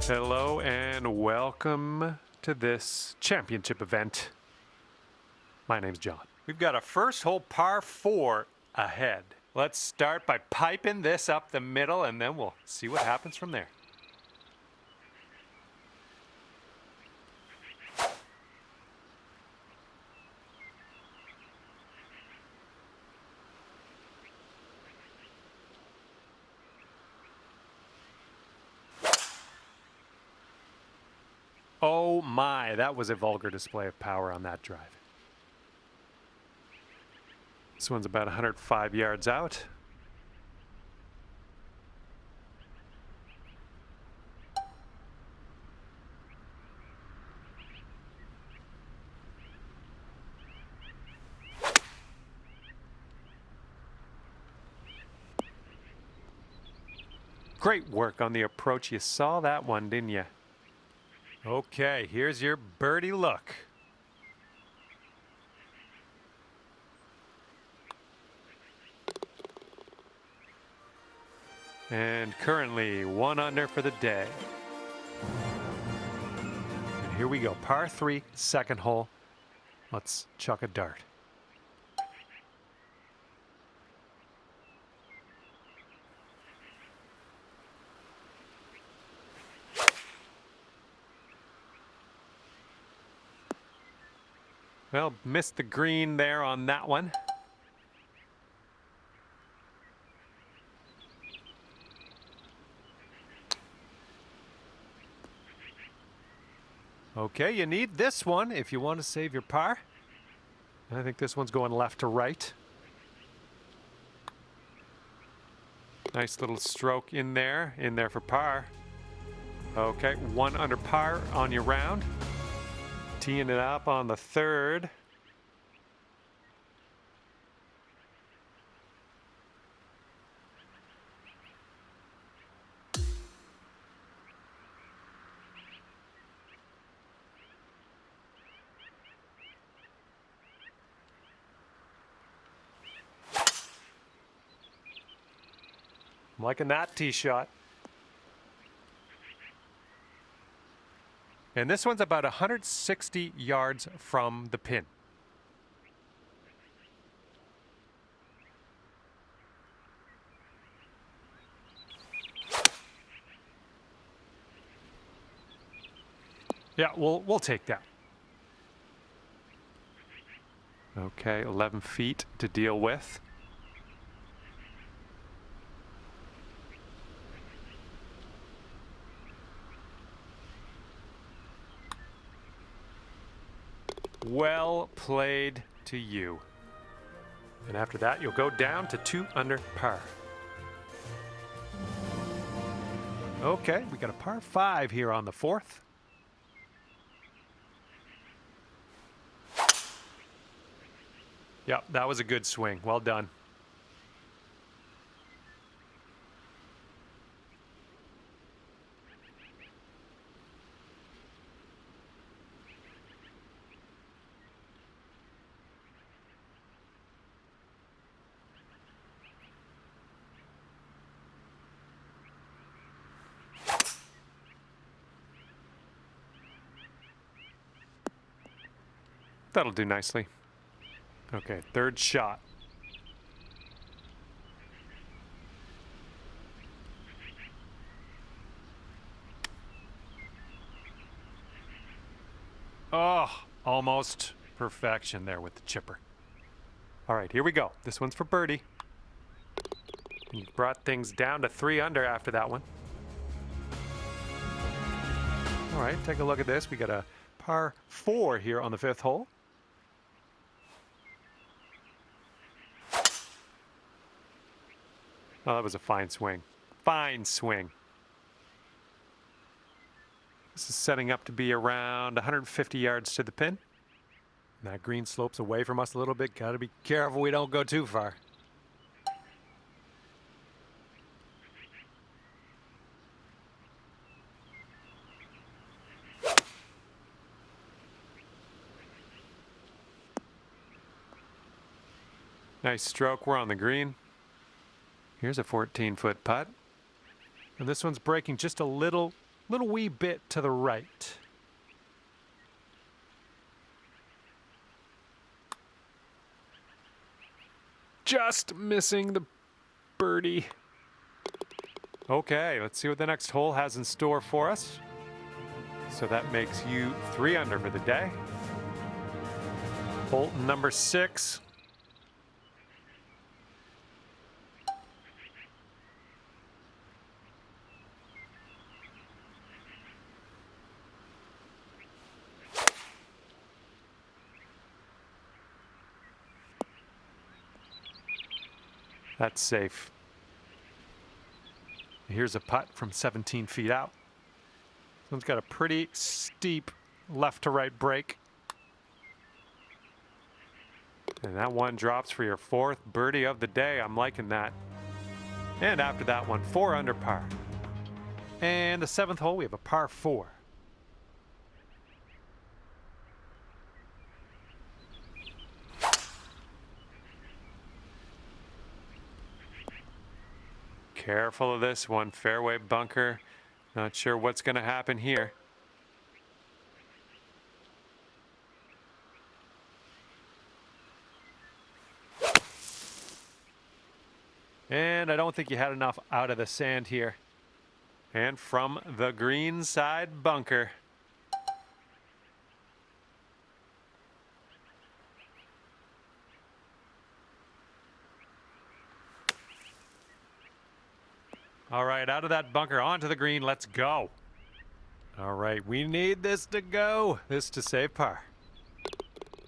Hello and welcome to this championship event. My name's John. We've got a first hole par 4 ahead. Let's start by piping this up the middle and then we'll see what happens from there. Oh my, that was a vulgar display of power on that drive. This one's about 105 yards out. Great work on the approach. You saw that one, didn't you? Okay, here's your birdie look. And currently 1 under for the day. And here we go, par 3, second hole. Let's chuck a dart. Well, missed the green there on that one. Okay, you need this one if you want to save your par. I think this one's going left to right. Nice little stroke in there for par. Okay, 1 under par on your round. Teeing it up on the third. I'm liking that tee shot. And this one's about 160 yards from the pin. Yeah, we'll take that. Okay, 11 feet to deal with. Well played to you. And after that, you'll go down to 2 under par. Okay, we got a par 5 here on the 4th. Yep, that was a good swing. Well done. That'll do nicely. Okay, third shot. Oh, almost perfection there with the chipper. All right, here we go. This one's for birdie. You brought things down to 3 under after that one. All right, take a look at this. We got a par 4 here on the 5th hole. Oh, that was a fine swing. Fine swing. This is setting up to be around 150 yards to the pin. And that green slopes away from us a little bit. Got to be careful we don't go too far. Nice stroke. We're on the green. Here's a 14-foot putt. And this one's breaking just a little little wee bit to the right. Just missing the birdie. Okay, let's see what the next hole has in store for us. So that makes you 3 under for the day. Hole number 6. That's safe. Here's a putt from 17 feet out. This one's got a pretty steep left to right break. And that one drops for your 4th birdie of the day. I'm liking that. And after that one, 4 under par. And the 7th hole, we have a par 4. Careful of this one, fairway bunker. Not sure what's going to happen here. And I don't think you had enough out of the sand here. And from the green side bunker. All right, out of that bunker, onto the green, let's go. All right, we need this to go, this to save par.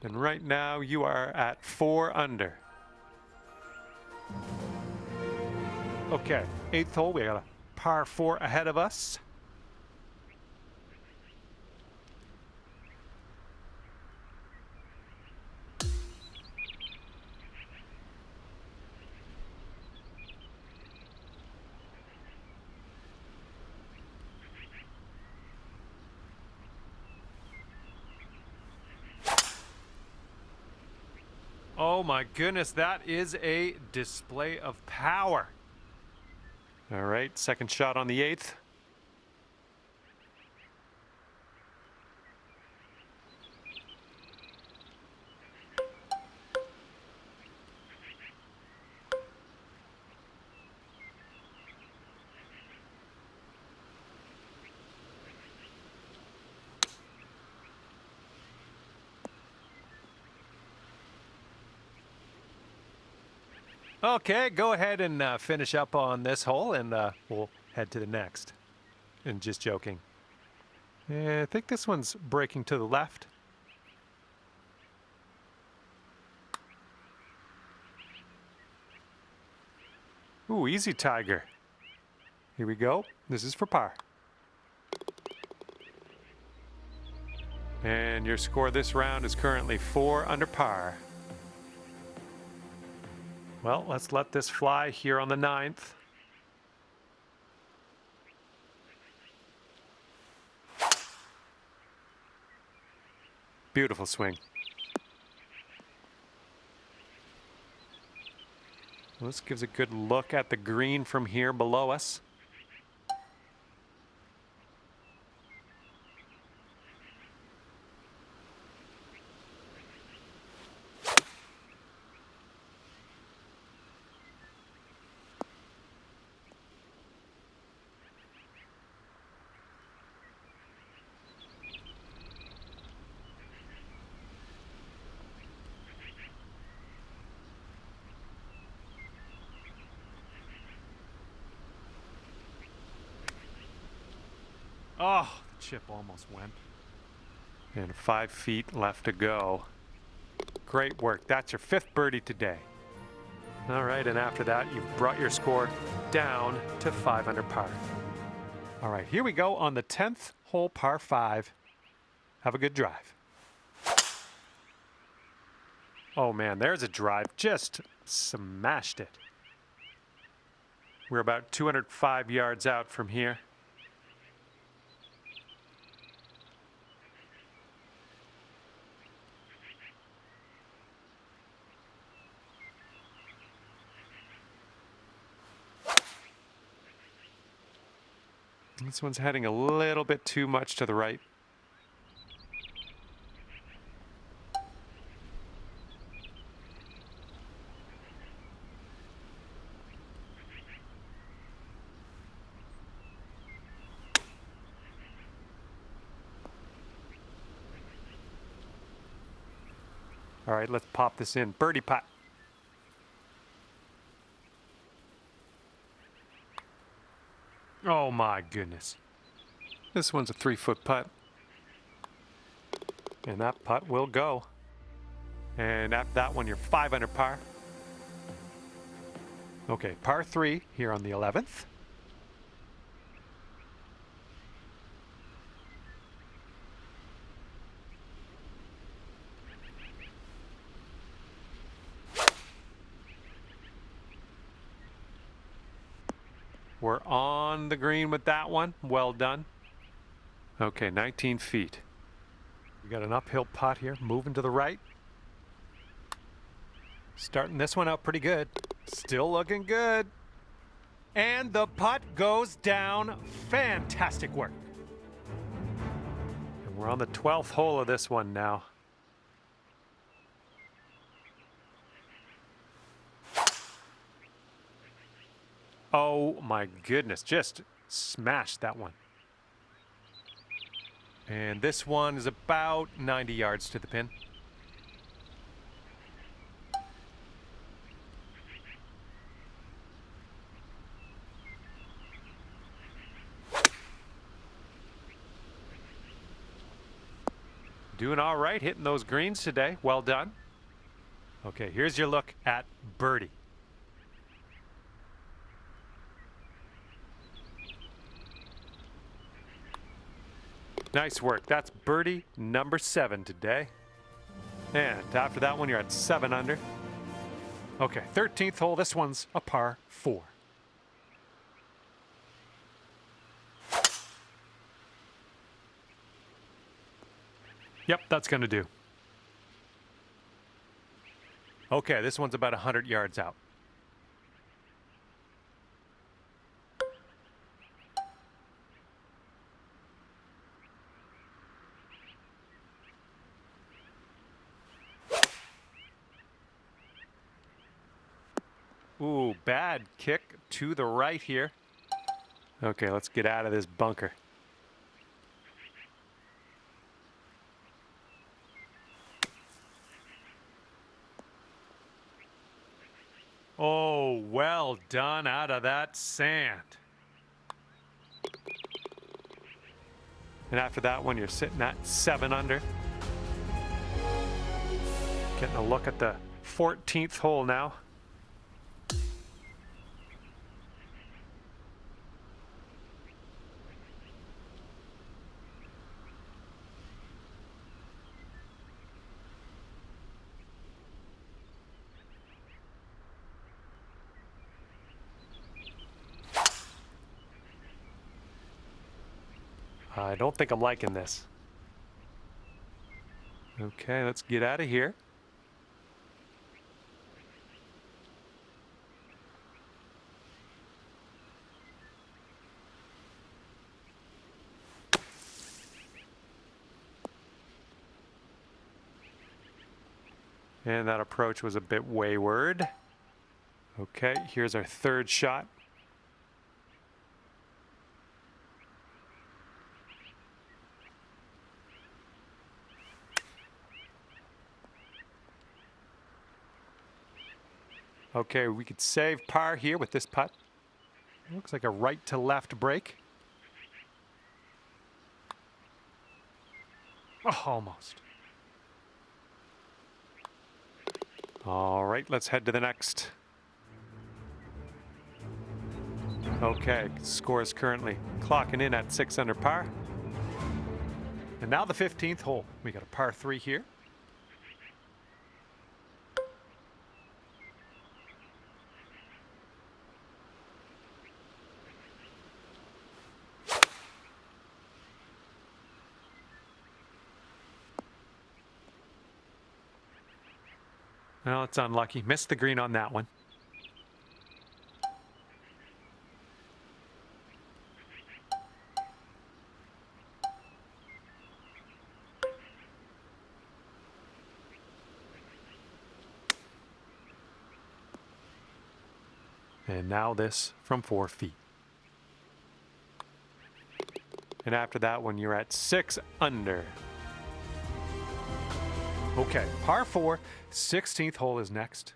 And right now you are at 4 under. Okay, 8th hole, we got a par 4 ahead of us. Oh my goodness, that is a display of power. All right, second shot on the 8th. Okay, go ahead and finish up on this hole, and we'll head to the next. And just joking. I think this one's breaking to the left. Ooh, easy tiger. Here we go. This is for par. And your score this round is currently 4 under par. Well, let's let this fly here on the 9th. Beautiful swing. Well, this gives a good look at the green from here below us. Oh, the chip almost went. And 5 feet left to go. Great work. That's your 5th birdie today. All right, and after that, you've brought your score down to 5 under par. All right, here we go on the 10th hole, par 5. Have a good drive. Oh man, there's a drive. Just smashed it. We're about 205 yards out from here. This one's heading a little bit too much to the right. All right, let's pop this in. Birdie putt. Oh my goodness. This one's a 3-foot putt. And that putt will go. And after that one, you're 5 under par. Okay, par 3 here on the 11th. We're on the green with that one. Well done. Okay, 19 feet. We got an uphill putt here, moving to the right. Starting this one out pretty good. Still looking good. And the putt goes down. Fantastic work. And we're on the 12th hole of this one now. Oh my goodness, just smashed that one. And this one is about 90 yards to the pin. Doing all right, hitting those greens today. Well done. Okay, here's your look at birdie. Nice work. That's birdie number 7 today. And after that one, you're at 7 under. Okay, 13th hole. This one's a par 4. Yep, that's going to do. Okay, this one's about 100 yards out. Ooh, bad kick to the right here. Okay, let's get out of this bunker. Oh, well done out of that sand. And after that one, you're sitting at 7 under. Getting a look at the 14th hole now. I don't think I'm liking this. Okay, let's get out of here. And that approach was a bit wayward. Okay, here's our 3rd shot. Okay, we could save par here with this putt. Looks like a right to left break. Oh, almost. All right, let's head to the next. Okay, score is currently clocking in at 6 under par. And now the 15th hole. We got a par 3 here. Well, it's unlucky. Missed the green on that one. And now this from 4 feet. And after that one, you're at 6 under. Okay, par 4, 16th hole is next.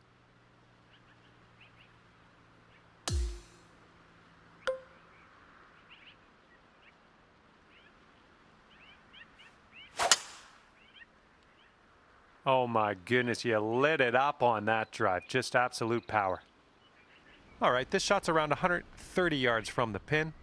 Oh my goodness, you lit it up on that drive. Just absolute power. All right, this shot's around 130 yards from the pin.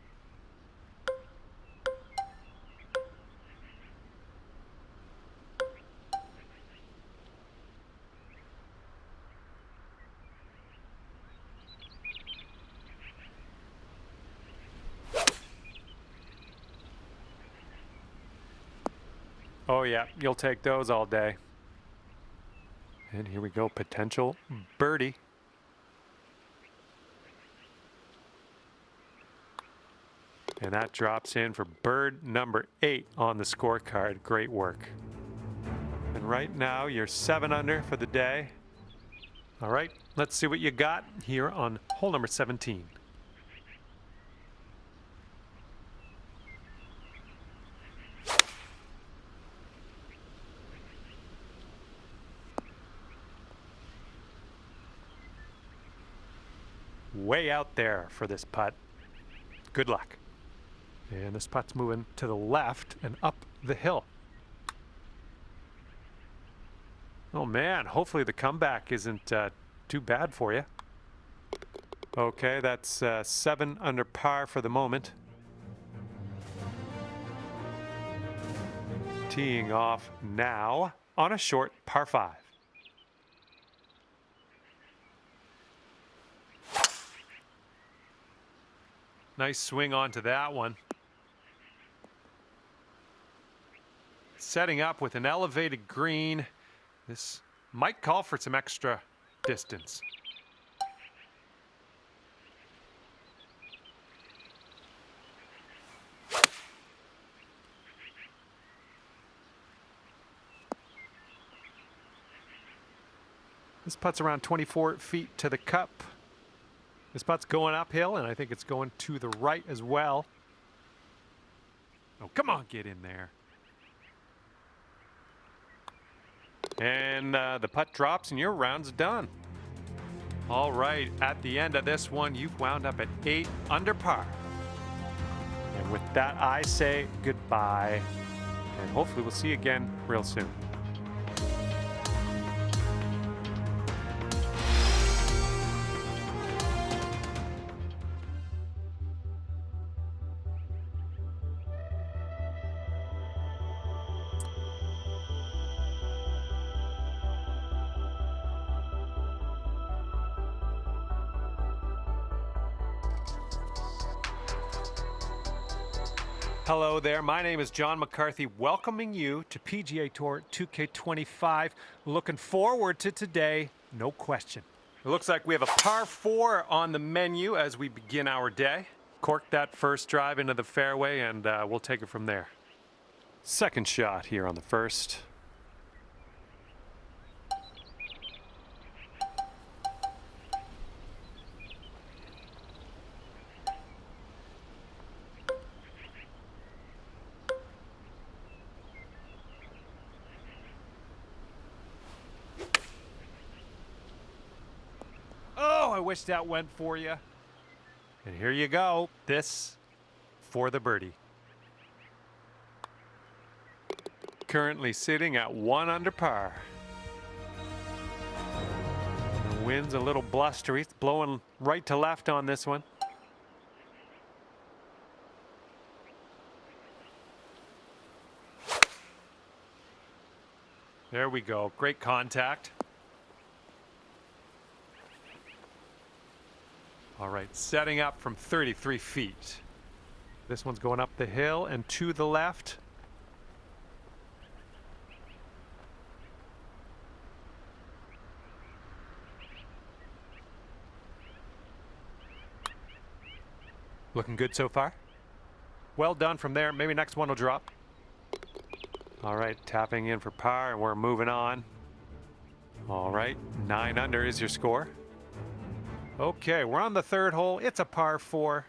Oh yeah, you'll take those all day. And here we go, potential birdie. And that drops in for bird number 8 on the scorecard. Great work. And right now you're 7 under for the day. All right, let's see what you got here on hole number 17. Way out there for this putt. Good luck. And this putt's moving to the left and up the hill. Oh man, hopefully the comeback isn't too bad for you. Okay, that's 7 under par for the moment. Teeing off now on a short par 5. Nice swing onto that one. Setting up with an elevated green. This might call for some extra distance. This putt's around 24 feet to the cup. This putt's going uphill, and I think it's going to the right as well. Oh, come on, get in there. And the putt drops, and your round's done. All right, at the end of this one, you've wound up at 8 under par. And with that, I say goodbye, and hopefully we'll see you again real soon. Hello there, my name is John McCarthy, welcoming you to PGA Tour 2K25. Looking forward to today, no question. It looks like we have a par 4 on the menu as we begin our day. Cork that first drive into the fairway and we'll take it from there. Second shot here on the first. I wish that went for you. And here you go. This for the birdie. Currently sitting at 1 under par. The wind's a little blustery. It's blowing right to left on this one. There we go. Great contact. All right, setting up from 33 feet. This one's going up the hill and to the left. Looking good so far. Well done from there. Maybe next one will drop. All right, tapping in for par, and we're moving on. All right, 9 under is your score. Okay, we're on the third hole. It's a par 4.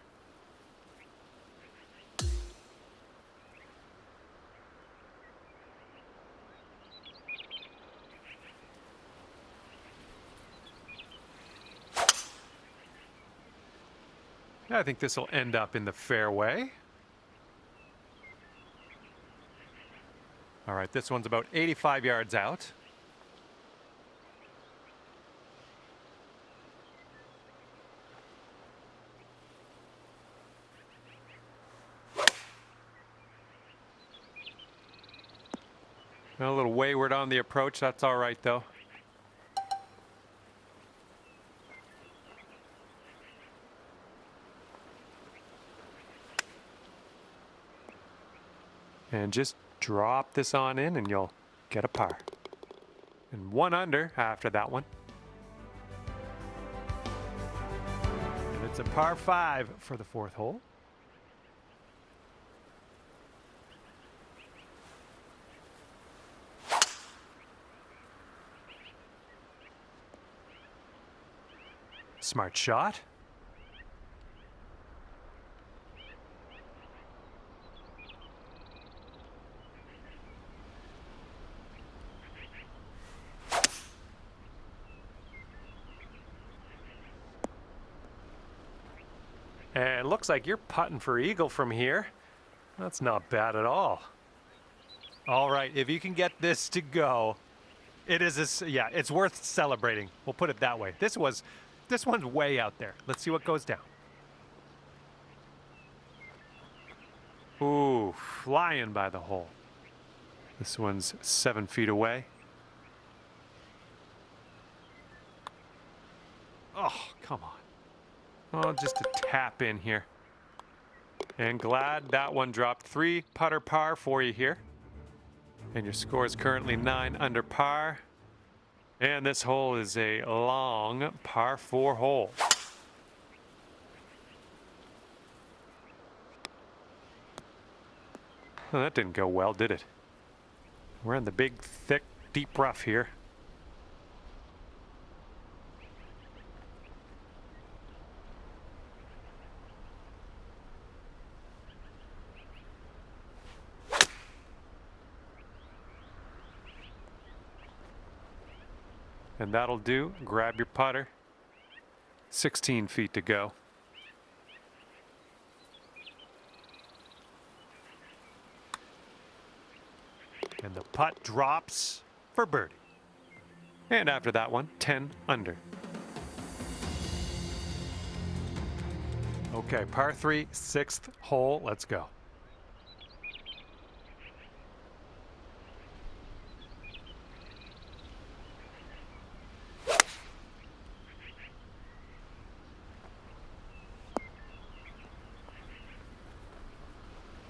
I think this will end up in the fairway. All right, this one's about 85 yards out. A little wayward on the approach. That's all right, though. And just drop this on in and you'll get a par. And 1 under after that one. And it's a par 5 for the 4th hole. Smart shot. And it looks like you're putting for eagle from here. That's not bad at all. All right, if you can get this to go, it is yeah, it's worth celebrating. We'll put it that way. This one's way out there. Let's see what goes down. Ooh, flying by the hole. This one's 7 feet away. Oh, come on. Oh, just a tap in here. And glad that one dropped. 3 putter par for you here. And your score is currently 9 under par. And this hole is a long par 4 hole. Well, that didn't go well, did it? We're in the big, thick, deep rough here. And that'll do. Grab your putter. 16 feet to go. And the putt drops for birdie. And after that one, 10 under. Okay, par 3, 6th hole. Let's go.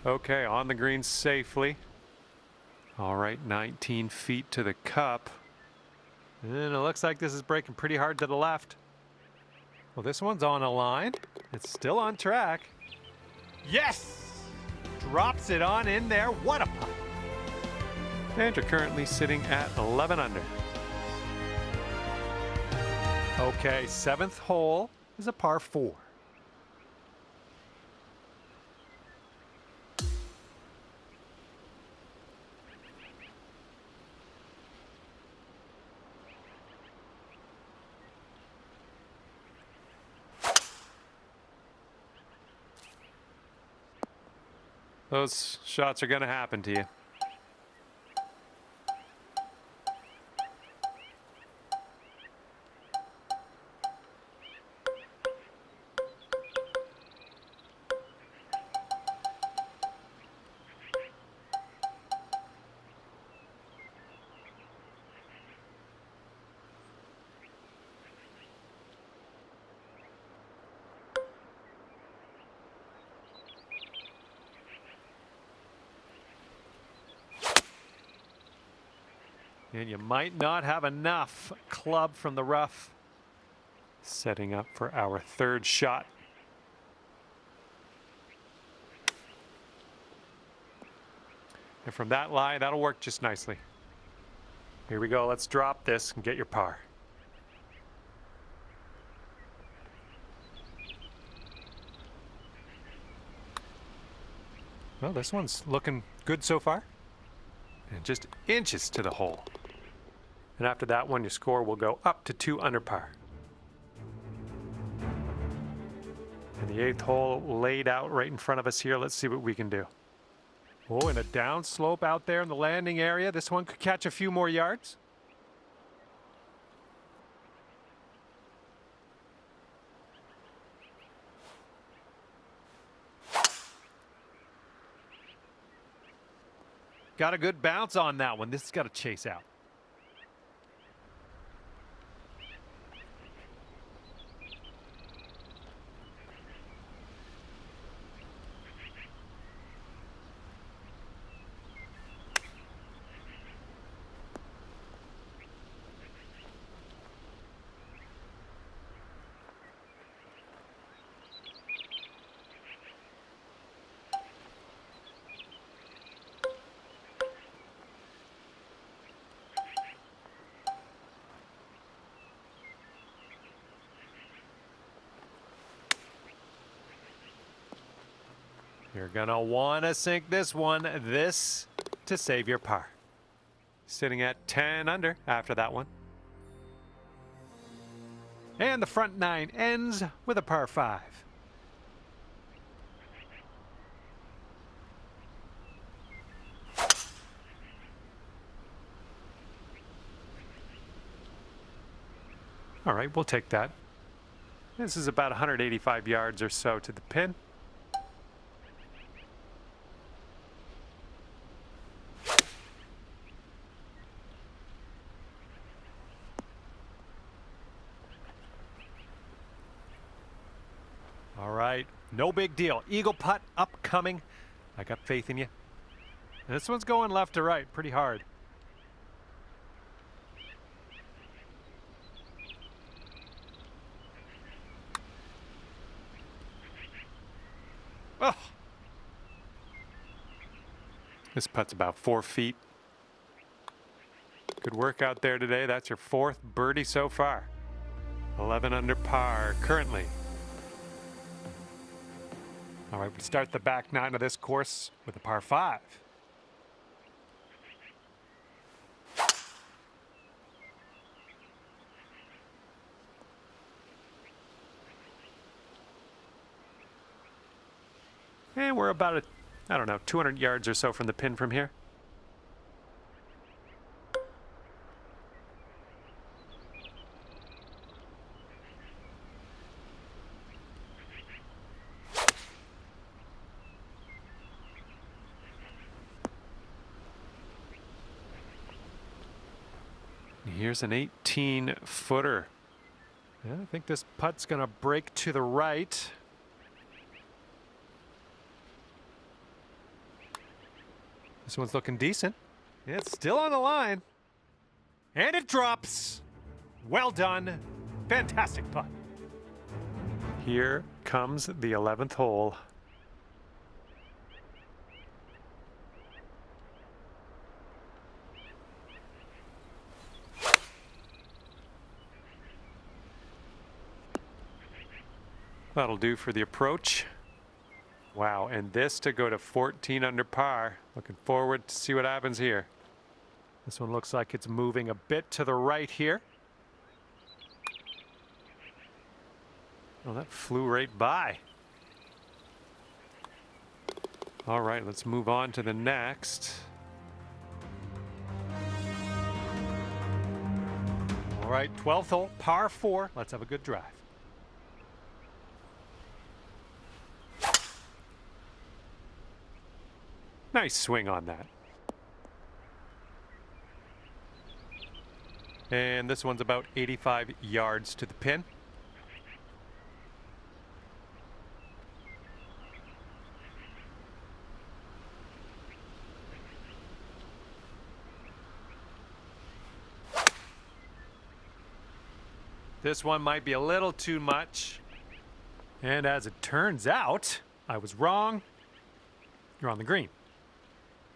Okay, on the green safely. All right, 19 feet to the cup. And it looks like this is breaking pretty hard to the left. Well, this one's on a line. It's still on track. Yes! Drops it on in there. What a putt. And you're currently sitting at 11 under. Okay, 7th hole is a par 4. Those shots are going to happen to you. And you might not have enough club from the rough. Setting up for our 3rd shot. And from that lie, that'll work just nicely. Here we go. Let's drop this and get your par. Well, this one's looking good so far. And just inches to the hole. And after that one, your score will go up to 2 under par. And the 8th hole laid out right in front of us here. Let's see what we can do. Oh, and a down slope out there in the landing area. This one could catch a few more yards. Got a good bounce on that one. This has got to chase out. You're gonna wanna sink this one, this to save your par. Sitting at 10 under after that one. And the front 9 ends with a par 5. All right, we'll take that. This is about 185 yards or so to the pin. All right, no big deal. Eagle putt upcoming. I got faith in you. And this one's going left to right pretty hard. Oh. This putt's about 4 feet. Good work out there today. That's your 4th birdie so far. 11 under par currently. All right, we start the back 9 of this course with a par 5. And we're about, I don't know, 200 yards or so from the pin from here. Here's an 18-footer. Yeah, I think this putt's going to break to the right. This one's looking decent. It's still on the line. And it drops. Well done. Fantastic putt. Here comes the 11th hole. That'll do for the approach. Wow, and this to go to 14 under par. Looking forward to see what happens here. This one looks like it's moving a bit to the right here. Oh, that flew right by. All right, let's move on to the next. All right, 12th hole, par 4. Let's have a good drive. Nice swing on that. And this one's about 85 yards to the pin. This one might be a little too much. And as it turns out, I was wrong. You're on the green.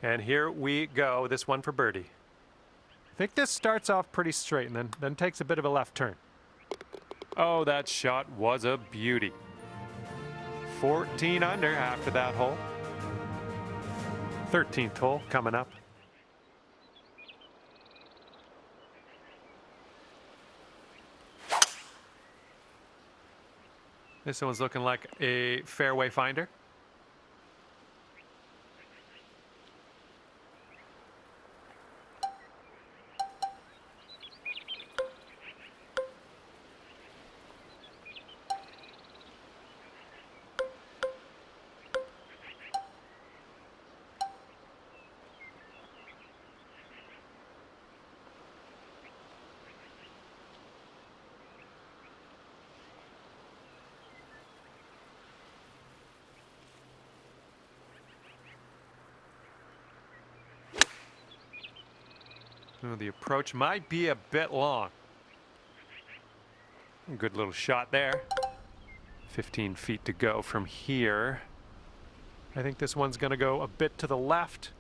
And here we go, this one for birdie. I think this starts off pretty straight and then takes a bit of a left turn. Oh, that shot was a beauty. 14 under after that hole. 13th hole coming up. This one's looking like a fairway finder. Oh, the approach might be a bit long. Good little shot there. 15 feet to go from here. I think this one's going to go a bit to the left.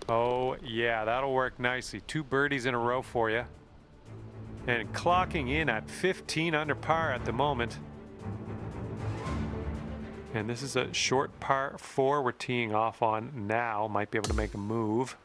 Oh, yeah, that'll work nicely. 2 birdies in a row for you. And clocking in at 15 under par at the moment. And this is a short par 4 we're teeing off on now. Might be able to make a move.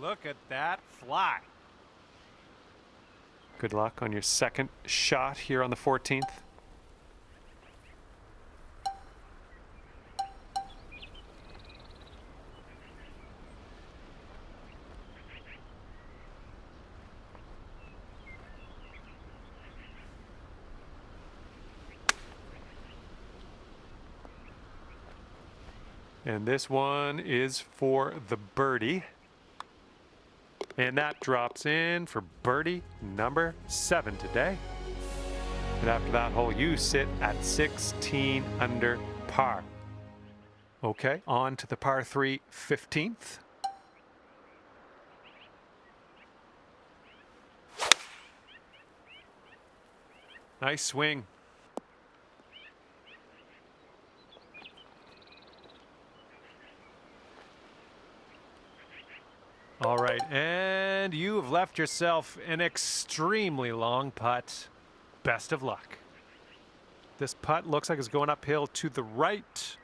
Look at that fly. Good luck on your second shot here on the 14th. And this one is for the birdie. And that drops in for birdie number 7 today. And after that hole, you sit at 16 under par. Okay, on to the par 3 15th. Nice swing. All right, and you have left yourself an extremely long putt. Best of luck. This putt looks like it's going uphill to the right.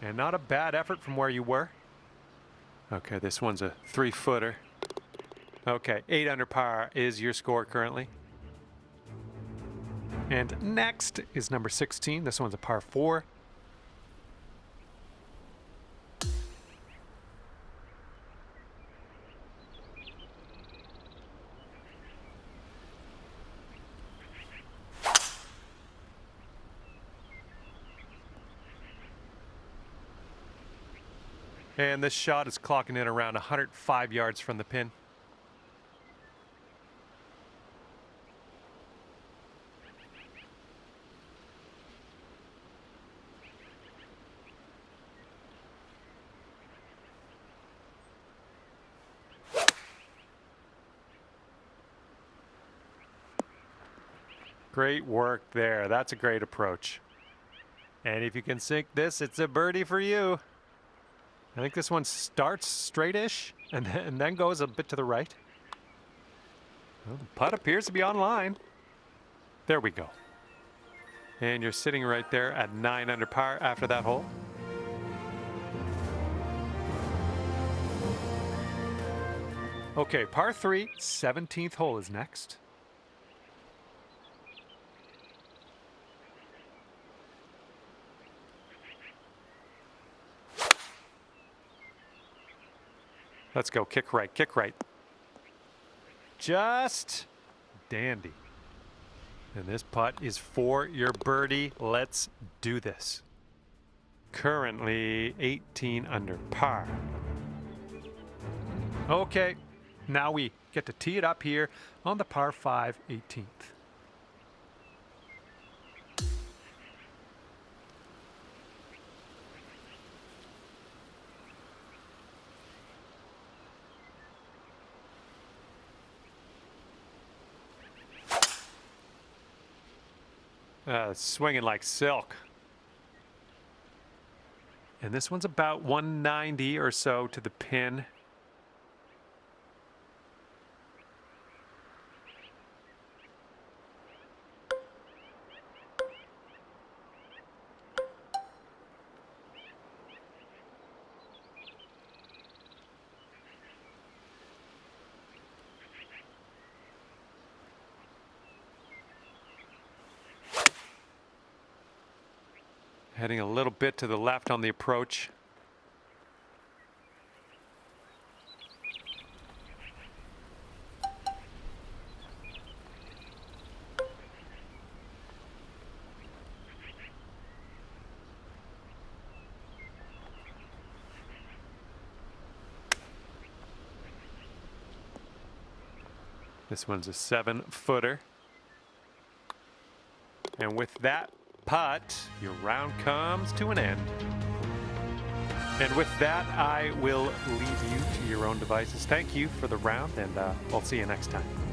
And not a bad effort from where you were. Okay, this one's a 3-footer. Okay, 8 under par is your score currently. And next is number 16. This one's a par 4. And this shot is clocking in around 105 yards from the pin. Great work there. That's a great approach. And if you can sink this, it's a birdie for you. I think this one starts straight-ish and then goes a bit to the right. Well, the putt appears to be on line. There we go. And you're sitting right there at 9 under par after that hole. Okay, par 3, 17th hole is next. Let's go, kick right, kick right. Just dandy. And this putt is for your birdie. Let's do this. Currently 18 under par. Okay, now we get to tee it up here on the par 5 18th. Swinging like silk. And this one's about 190 or so to the pin. Heading a little bit to the left on the approach. This one's a 7-footer. And with that putt, your round comes to an end. And with that, I will leave you to your own devices. Thank you for the round, and I'll see you next time.